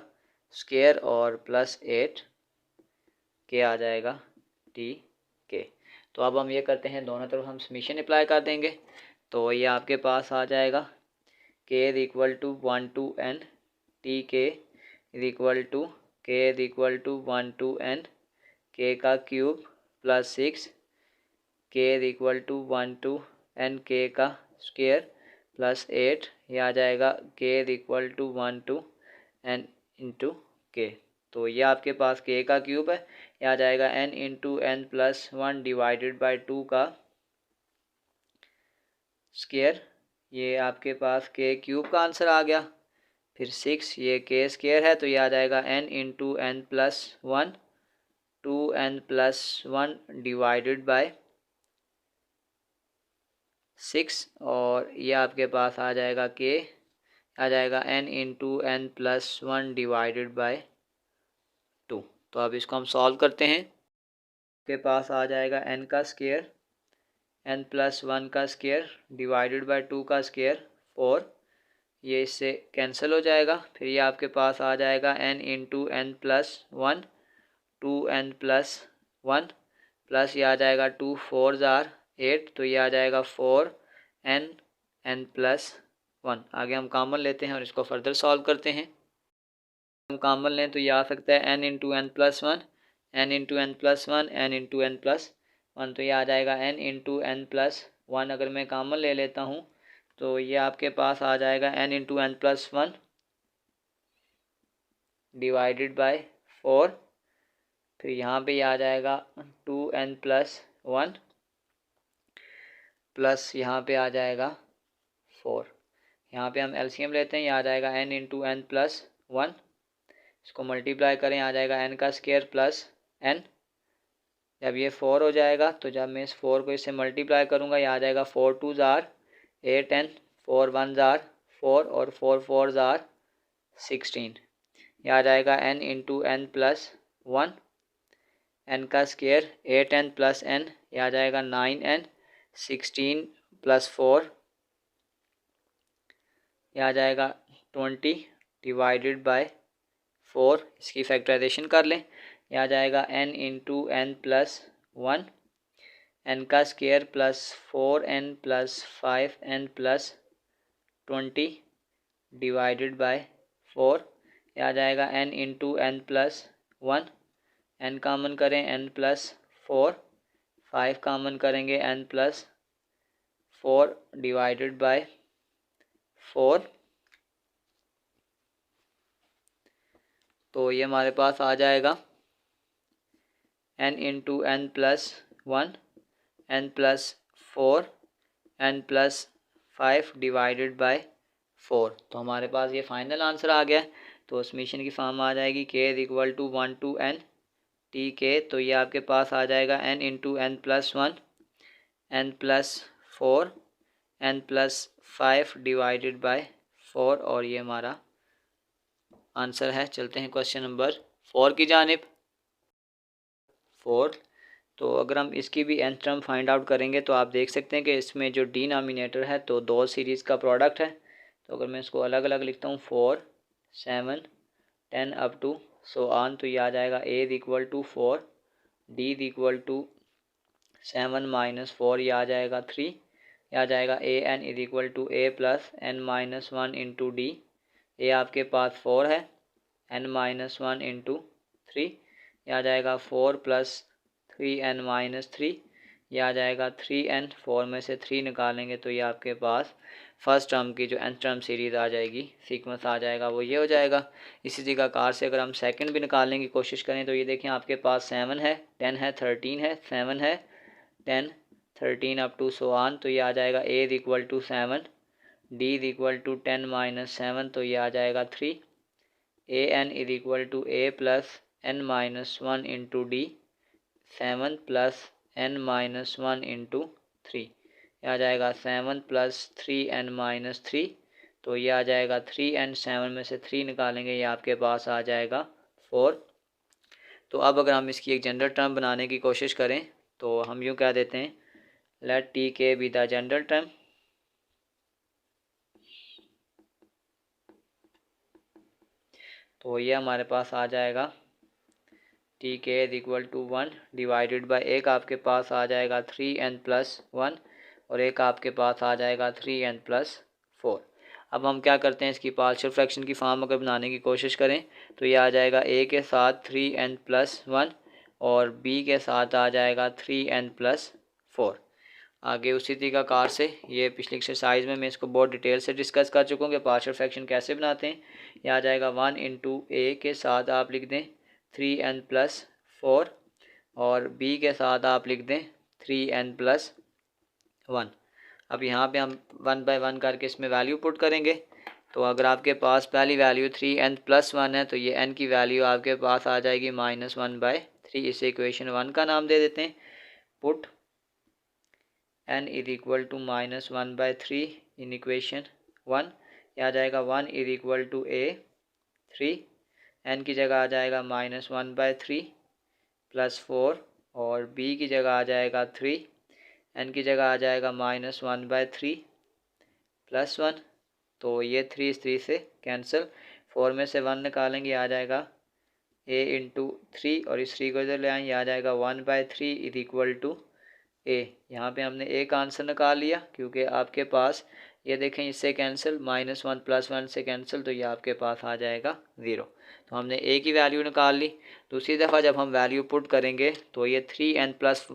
स्क्वायर और प्लस 8 के आ जाएगा टी के। तो अब हम ये करते हैं, दोनों तरफ हम समीशन अप्लाई कर देंगे। तो ये आपके पास आ जाएगा K is equal to 1 to n, T के is equal to K is equal to 1 to n, K का cube plus 6, K is equal to 1 to n K का स्क्वायर प्लस 8, ये आ जाएगा K is equal to 1 to n into K. तो ये आपके पास के का क्यूब है, ये आ जाएगा n into n plus 1 divided by 2 का स्क्वायर, ये आपके पास के क्यूब का आंसर आ गया। फिर 6, ये के स्क्वायर है तो ये आ जाएगा n into n plus 1 2n plus 1 divided bye 6, और ये आपके पास आ जाएगा के, आ जाएगा n into n plus 1 divided bye 2। तो अब इसको हम सॉल्व करते हैं। के पास आ जाएगा n का स्क्वायर, n प्लस 1 का स्क्वायर डिवाइडेड बाय 2 का स्क्वायर 4, ये इससे कैंसिल हो जाएगा। फिर ये आपके पास आ जाएगा n into n plus 1 2n plus 1 plus ये आ जाएगा 2 4 ज़ार 8, तो ये आ जाएगा 4n n प्लस 1। आगे हम कॉमन लेते हैं और इसको फर्दर सॉल्व करते हैं। हम कॉमन लें तो ये आ सकता है n into n plus 1, n into n plus 1, n into n plus 1, तो ये आ जाएगा n इंटू n प्लस 1। अगर मैं कॉमन ले लेता हूँ तो ये आपके पास आ जाएगा n into n plus 1 divided by 4, फिर यहाँ पे आ जाएगा 2n प्लस 1 प्लस यहाँ पे आ जाएगा 4। यहाँ पे हम एलसीएम लेते हैं, ये आ जाएगा n इंटू n प्लस 1, इसको मल्टीप्लाई करें आ जाएगा n का स्क्वायर प्लस n। जब ये 4 हो जाएगा तो जब मैं इस 4 को इससे मल्टीप्लाई करूँगा, ये आ जाएगा 4 2 ज़ार 8n, 4 1 ज़ार 4 और 4 4 ज़ार 16, ये आ जाएगा n into n plus 1, n का स्क्वायर 8n प्लस n, ये आ जाएगा 9n 16 प्लस 4, ये आ जाएगा 20 डिवाइडेड बाय 4। इसकी फैक्टराइजेशन कर लें, ये आ जाएगा n into n plus 1, n का square plus 4n plus 5n plus 20 divided by 4, ये आ जाएगा n into n plus 1, n common करें n प्लस 4, 5 कॉमन करेंगे n प्लस 4 डिवाइडेड बाय 4, तो ये हमारे पास आ जाएगा n into n plus 1, n plus 4, n plus 5 divided by 4। तो हमारे पास ये फाइनल आंसर आ गया। तो समीशन की फॉर्म आ जाएगी k is equal to 1 to n T K, तो ये आपके पास आ जाएगा n into n plus 1, n plus 4, n plus 5 divided by 4, और ये हमारा आंसर है। चलते हैं क्वेश्चन नंबर 4 की जानिब। 4, तो अगर हम इसकी भी nth टर्म फाइंड आउट करेंगे तो आप देख सकते हैं कि इसमें जो डिनोमिनेटर है तो दो सीरीज़ का प्रोडक्ट है। तो अगर मैं इसको अलग अलग लिखता हूँ 4 7 10 अप टू सो ऑन, तो ये आ जाएगा a is equal to 4, d is equal to 7 minus 4 ये आ जाएगा 3, ये आ जाएगा a n is equal to a plus n minus 1 into d. A आपके पास 4 है, एन माइनस 1 इंटू 3 ये आ जाएगा 4 प्लस 3 एन माइनस 3, ये आ जाएगा 3 एन, 4 में से 3 निकालेंगे तो ये आपके पास फर्स्ट टर्म की जो एन टर्म सीरीज़ आ जाएगी, सीक्वेंस आ जाएगा, वो ये हो जाएगा। इसी तरीका कार से अगर हम सेकंड भी निकालने की कोशिश करें तो ये देखें आपके पास 7 है, 10 है, 13 है, 7 है, 10, 13 अप टू सो ऑन, तो ये आ जाएगा a is equal to 7, d is equal to 10 minus 7, तो ये आ जाएगा 3, a n is equal to a plus n minus 1 into d, 7 plus n minus 1 into 3, आ जाएगा 7 प्लस 3 एन माइनस 3, तो ये आ जाएगा 3 एन, 7 में से 3 निकालेंगे ये आपके पास आ जाएगा 4। तो अब अगर हम इसकी एक जनरल टर्म बनाने की कोशिश करें तो हम यूँ कह देते हैं let T K be the general term. तो ये हमारे पास आ जाएगा टी के is equal to 1 divided by एक आपके पास आ जाएगा 3n प्लस 1 और एक आपके पास आ जाएगा 3n प्लस 4। अब हम क्या करते हैं, इसकी पार्शियल फ्रैक्शन की फॉर्म अगर बनाने की कोशिश करें तो ये आ जाएगा a के साथ 3n प्लस 1 और b के साथ आ जाएगा 3n प्लस 4। आगे उसी तरीका कार से ये पिछली एक्सरसाइज में मैं इसको बहुत डिटेल से डिस्कस कर चुका हूँ कि पार्शियल फ्रैक्शन कैसे बनाते हैं। ये आ जाएगा 1 इंटू ए के साथ आप लिख दें 3n प्लस 4 और b के साथ आप लिख दें 3n प्लस 1। अब यहाँ पे हम 1 बाय 1 करके इसमें वैल्यू पुट करेंगे। तो अगर आपके पास पहली वैल्यू 3n प्लस 1 है तो ये n की वैल्यू आपके पास आ जाएगी -1/3। इसे इक्वेशन 1 का नाम दे देते हैं। Put n is equal to -1/3 in equation 1, यह आ जाएगा 1 is equal to a 3, n की जगह आ जाएगा -1/3 प्लस 4 और b की जगह आ जाएगा 3, n की जगह आ जाएगा -1/3 प्लस 1, तो ये 3 इस 3 से कैंसिल, 4 में से 1 निकालेंगे आ जाएगा a इंटू 3 और इस 3 को इधर ले आएँ, आ जाएगा 1/3 इज इक्वल टू a। यहाँ पे हमने a का आंसर निकाल लिया क्योंकि आपके पास ये देखें इससे कैंसिल, -1 प्लस 1 से कैंसिल, तो ये आपके पास आ जाएगा 0। तो हमने a की वैल्यू निकाल ली। दूसरी दफ़ा जब हम वैल्यू पुट करेंगे तो ये 3n प्लस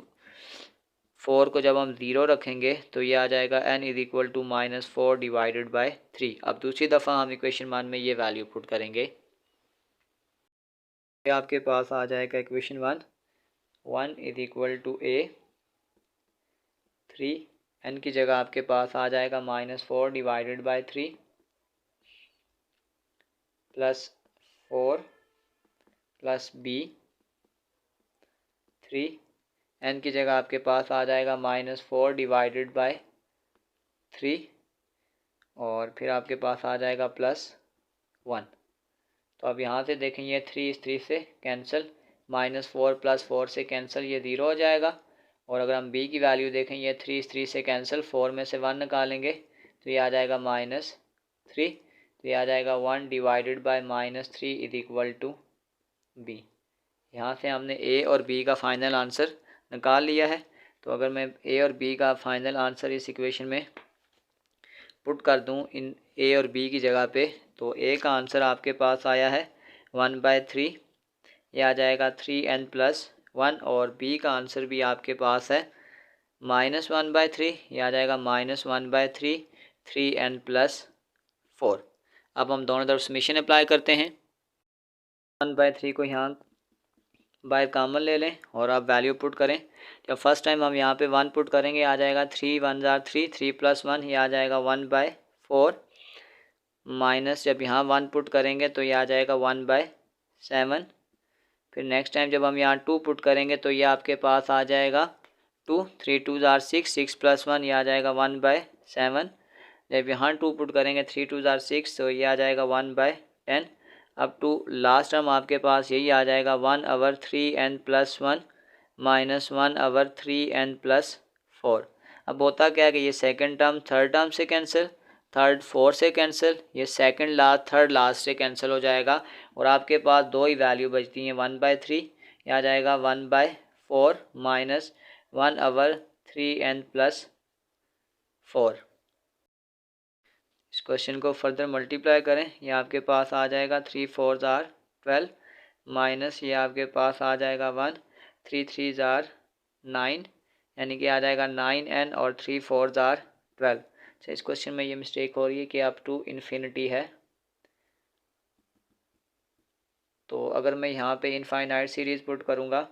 4 को जब हम 0 रखेंगे तो ये आ जाएगा n is equal to -4 divided by 3। अब दूसरी दफ़ा हम इक्वेशन 1 में ये वैल्यू पुट करेंगे, आपके पास आ जाएगा equation 1 is equal to a 3, n की जगह आपके पास आ जाएगा -4 divided by 3 plus 4 plus b 3, n की जगह आपके पास आ जाएगा -4 डिवाइडेड बाय 3 और फिर आपके पास आ जाएगा +1। तो अब यहाँ से देखें ये 3 इस 3 से कैंसिल, -4 प्लस 4 से कैंसिल, ये 0 हो जाएगा। और अगर हम b की वैल्यू देखें ये 3 इस 3 से कैंसिल, 4 में से 1 निकालेंगे तो ये आ जाएगा -3, तो ये आ जाएगा 1 divided by -3 is equal to b। यहाँ से हमने a और b का फाइनल आंसर निकाल लिया है। तो अगर मैं a और b का फाइनल आंसर इस इक्वेशन में पुट कर दूं इन a और b की जगह पे, तो a का आंसर आपके पास आया है 1/3, ये आ जाएगा 3n प्लस 1 और b का आंसर भी आपके पास है -1/3, ये आ जाएगा -1/3 3n प्लस 4। अब हम दोनों तरफ समीशन अप्लाई करते हैं। 1/3 को यहाँ बाहर कॉमन ले लें और आप वैल्यू पुट करें। जब फर्स्ट टाइम हम यहाँ पे 1 पुट करेंगे आ जाएगा 3 1 जार 3, 3 प्लस 1 ये आ जाएगा 1/4 माइनस जब यहाँ 1 पुट करेंगे तो ये आ जाएगा 1/7। फिर नेक्स्ट टाइम जब हम यहाँ 2 पुट करेंगे तो ये आपके पास आ जाएगा 2, 3 2 जार 6, 6 प्लस 1 ये आ जाएगा 1/7। जब यहाँ 2 पुट करेंगे 3 2 जार 6 तो ये आ जाएगा 1/10। अब टू लास्ट टर्म आपके पास यही आ जाएगा 1/3n plus 1 minus 1/3n plus 4। अब होता क्या है कि ये सेकंड टर्म थर्ड टर्म से कैंसिल, थर्ड 4 से कैंसिल, ये सेकंड लास्ट थर्ड लास्ट से कैंसिल हो जाएगा और आपके पास दो ही वैल्यू बचती हैं 1/3, ये आ जाएगा 1/4 माइनस 1/3n+4। इस क्वेश्चन को फर्दर मल्टीप्लाई करें, ये आपके पास आ जाएगा 3 4 ज़ार 12 माइनस ये आपके पास आ जाएगा 1, 3 3 ज़ार 9, यानी कि आ जाएगा 9n और 3 4 ज़ार 12। अच्छा, इस क्वेश्चन में ये मिस्टेक हो रही है कि अप टू इन्फिनिटी है, तो अगर मैं यहाँ पे इनफाइनाइट सीरीज़ पुट करूँगा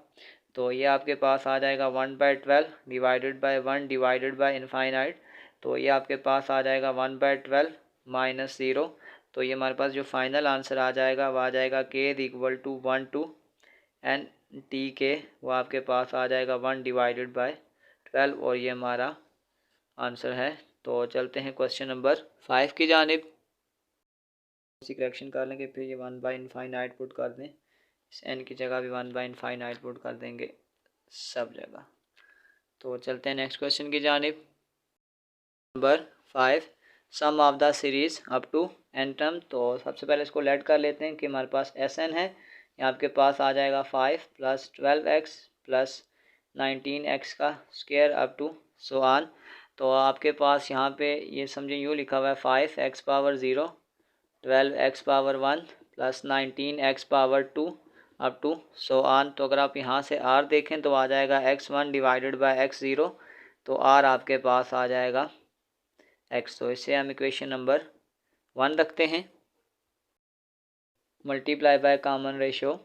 तो ये आपके पास आ जाएगा 1/12 divided by 1 divided bye infinite, तो ये आपके पास आ जाएगा 1/12 माइनस 0। तो ये हमारे पास जो फाइनल आंसर आ जाएगा वो आ जाएगा k equal to 1 to n t k, वो आपके पास आ जाएगा 1 डिवाइडेड बाय 12 और ये हमारा आंसर है। तो चलते हैं क्वेश्चन नंबर 5 की जानिब। इसी करेक्शन कर लेंगे, फिर ये 1/इनफाइनाइट पुट कर दें, इस n की जगह भी 1/इनफाइनाइट पुट कर देंगे सब जगह। तो चलते हैं नेक्स्ट क्वेश्चन की जानिब। Number 5, sum of the series up to n term. तो सबसे पहले इसको लेट कर लेते हैं कि हमारे पास Sn है, यहाँ आपके पास आ जाएगा 5 + 12x + 19x का square up to so on. तो आपके पास यहाँ पे ये समझें यूँ लिखा हुआ है 5x⁻0 12x⁻1 + 19x⁻2 up to so on. तो अगर आप यहाँ से r देखें तो आ जाएगा x1 डिवाइडेड बाय x0, तो r आपके पास आ जाएगा x। तो इससे हम इक्वेशन नंबर 1 रखते हैं, मल्टीप्लाई बाय कॉमन रेशो,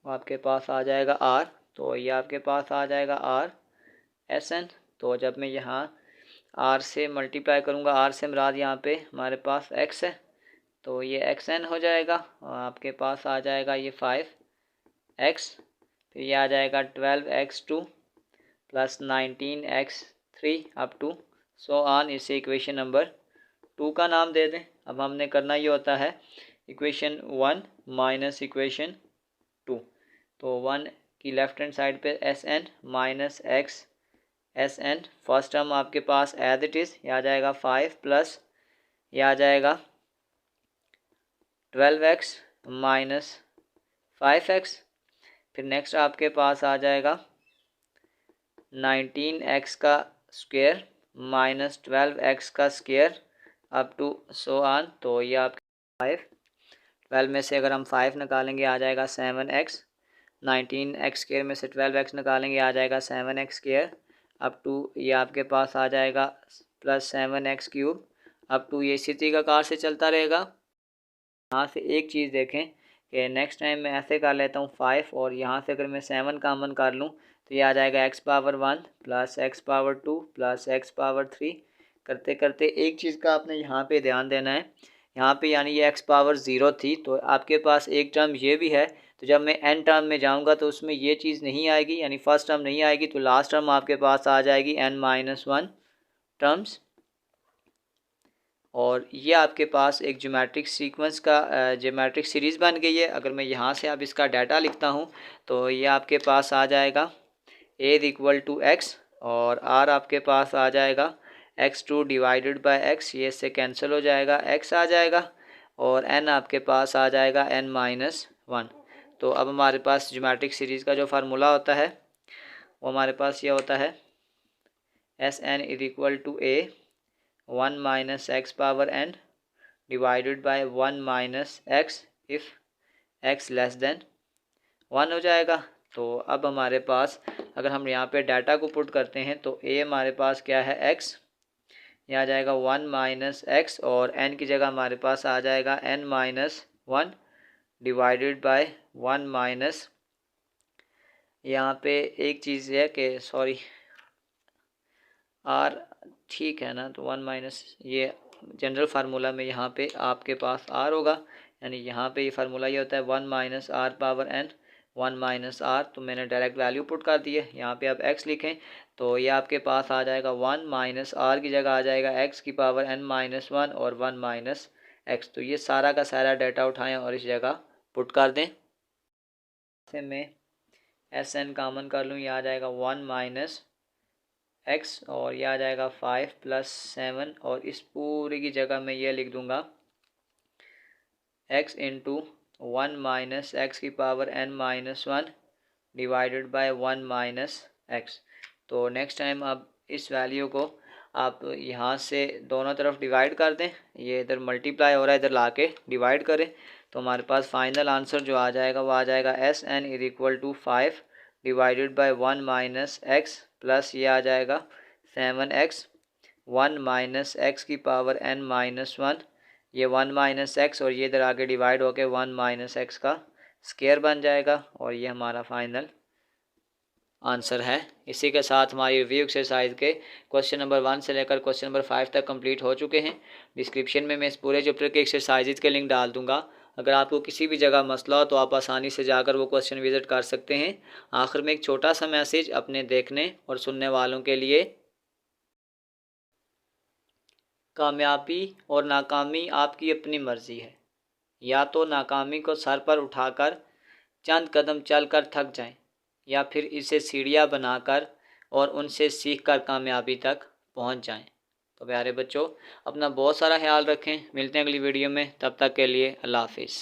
आपके पास आ जाएगा r, तो ये आपके पास आ जाएगा r Sn। तो जब मैं यहाँ r से मल्टीप्लाई करूँगा, r से मुराद यहाँ पे हमारे पास x है, तो ये xn हो जाएगा और आपके पास आ जाएगा ये 5x, फिर ये आ जाएगा 12x2 + 19x3 up to so on. इसे इक्वेशन नंबर 2 का नाम दे दें। अब हमने करना ये होता है इक्वेशन 1 माइनस इक्वेशन 2, तो 1 की लेफ्ट हैंड साइड पे Sn minus x Sn, first term आपके पास एज इट इज़, यह आ जाएगा 5 प्लस यह आ जाएगा 12x माइनस 5x, फिर नेक्स्ट आपके पास आ जाएगा 19x का स्क्वायर माइनस 12x का square up to so on. तो ये आपके 12 में से अगर हम 5 निकालेंगे आ जाएगा 7x, 19x स्क्वायर में से 12x निकालेंगे आ जाएगा 7x स्क्वायर अप टू ये आपके पास आ जाएगा प्लस 7x³ अप टू ये इसी तरीक़ाकार से चलता रहेगा। यहाँ से एक चीज़ देखें कि नेक्स्ट टाइम मैं ऐसे कर लेता हूँ 5 और यहाँ से अगर मैं 7 कॉमन कर लूँ तो ये आ जाएगा x⁻1 + x⁻2 + x⁻3। करते करते एक चीज़ का आपने यहाँ पे ध्यान देना है, यहाँ पे यानी ये x⁻0 थी, तो आपके पास एक टर्म ये भी है, तो जब मैं n टर्म में जाऊँगा तो उसमें ये चीज़ नहीं आएगी, यानी फर्स्ट टर्म नहीं आएगी, तो लास्ट टर्म आपके पास आ जाएगी n-1 टर्म्स। और ये आपके पास एक ज्योमेट्रिक सीक्वेंस का ज्योमेट्रिक सीरीज़ बन गई है। अगर मैं यहाँ से अब इसका डाटा लिखता हूँ तो ये आपके पास आ जाएगा a = x और r आपके पास आ जाएगा x2 डिवाइडेड बाय x, ये इससे कैंसिल हो जाएगा, x आ जाएगा और n आपके पास आ जाएगा n-1। तो अब हमारे पास ज्योमेट्रिक सीरीज़ का जो फार्मूला होता है वो हमारे पास ये होता है Sn = a 1 - x⁻n divided by 1 - x if x < 1 हो जाएगा। तो अब हमारे पास अगर हम यहाँ पे डाटा को पुट करते हैं तो a हमारे पास क्या है x, ये आ जाएगा 1 - x और n की जगह हमारे पास आ जाएगा n-1 डिवाइडेड बाय 1 यहाँ पे एक चीज़ है कि सॉरी r ठीक है ना, तो 1 ये जनरल फार्मूला में यहाँ पे आपके पास r होगा, यानी यहाँ पे ये फार्मूला ये होता है 1 - r⁻n 1 - r, तो मैंने डायरेक्ट वैल्यू पुट कर दी है। यहाँ पे आप x लिखें तो ये आपके पास आ जाएगा 1 - r की जगह आ जाएगा x⁻n-1 और 1 - x। तो ये सारा का सारा डाटा उठाएं और इस जगह पुट कर दें। से मैं Sn कॉमन कर लूँ, ये आ जाएगा 1 - x और यह आ जाएगा 5 + 7 और इस पूरी की जगह मैं ये लिख दूंगा x × 1 माइनस एक्स की power n minus 1 divided by 1 minus x. तो नेक्स्ट टाइम आप इस वैल्यू को आप यहाँ से दोनों तरफ डिवाइड कर दें, ये इधर मल्टीप्लाई हो रहा है, इधर ला के डिवाइड करें, तो हमारे पास फाइनल आंसर जो आ जाएगा वो आ जाएगा S N is equal to 5 divided by 1 minus X plus ये आ जाएगा 7x 1 माइनस एक्स की पावर n माइनस 1, ये 1 माइनस एक्स और ये इधर आगे डिवाइड होके 1 माइनस एक्स का स्क्वायर बन जाएगा और ये हमारा फाइनल आंसर है। इसी के साथ हमारी रिव्यू एक्सरसाइज के क्वेश्चन नंबर 1 से लेकर क्वेश्चन नंबर 5 तक कंप्लीट हो चुके हैं। डिस्क्रिप्शन में मैं इस पूरे चैप्टर के एक्सरसाइजेज के लिंक डाल दूंगा। अगर आपको किसी भी जगह मसला हो तो आप आसानी से जाकर वो क्वेश्चन विजिट कर सकते हैं। आखिर में एक छोटा सा मैसेज अपने देखने और सुनने वालों के लिए, कामयाबी और नाकामी आपकी अपनी मर्जी है। या तो नाकामी को सर पर उठाकर चंद कदम चलकर थक जाएं, या फिर इसे सीढ़ियाँ बनाकर और उनसे सीखकर कामयाबी तक पहुंच जाएं। तो प्यारे बच्चों, अपना बहुत सारा ख्याल रखें। मिलते हैं अगली वीडियो में, तब तक के लिए अल्लाह हाफिज़।